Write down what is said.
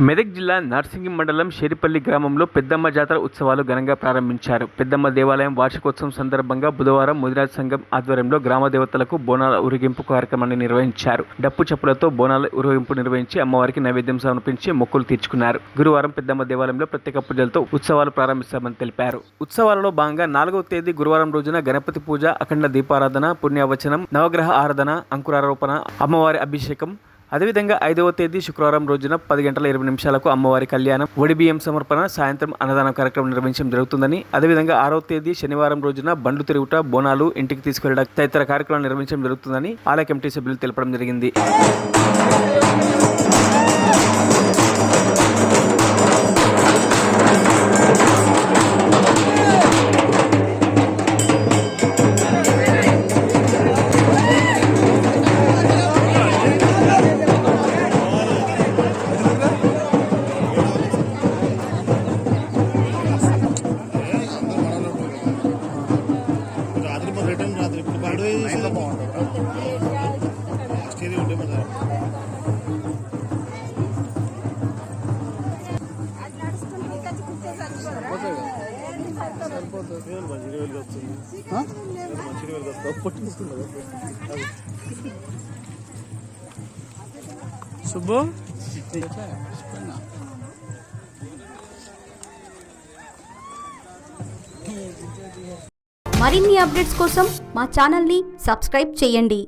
మెదక్ జిల్లా నార్సింగి మండలం షేరిపల్లి గ్రామంలో పెద్దమ్మ జాతర ఉత్సవాలు ఘనంగా ప్రారంభించారు. పెద్దమ్మ దేవాలయం వార్షికోత్సవం సందర్భంగా బుధవారం ముదిరాజ్ సంఘం ఆధ్వర్యంలో గ్రామ దేవతలకు బోనాల ఊరేగింపు కార్యక్రమాన్ని నిర్వహించారు. డప్పు చప్పులతో బోనాల ఊరేగింపు నిర్వహించి అమ్మవారికి నైవేద్యం సమర్పించి మొక్కులు తీర్చుకున్నారు. గురువారం పెద్దమ్మ దేవాలయంలో ప్రత్యేక పూజలతో ఉత్సవాలు ప్రారంభిస్తామని తెలిపారు. ఉత్సవాలలో భాగంగా 4వ తేదీ గురువారం రోజున గణపతి పూజ, అఖండ దీపారాధన, పుణ్యవచనం, నవగ్రహ ఆరాధన, అంకురారోపణ, అమ్మవారి అభిషేకం. అదేవిధంగా 5వ తేదీ శుక్రవారం రోజున 10:20 అమ్మవారి కళ్యాణం, వడిబియ్యం సమర్పణ, సాయంత్రం అన్నదానం కార్యక్రమం నిర్వహించడం జరుగుతుందని, అదేవిధంగా 6వ తేదీ శనివారం రోజున బండ్లు తిరుగుట, బోనాలు ఇంటికి తీసుకెళ్లడం తదితర కార్యక్రమాలు నిర్వహించడం జరుగుతుందని ఆలయ కమిటీ సభ్యులు తెలపడం జరిగింది. సుబ్బు మరిన్ని అప్డేట్స్ కోసం మా ఛానల్ని సబ్స్క్రైబ్ చేయండి.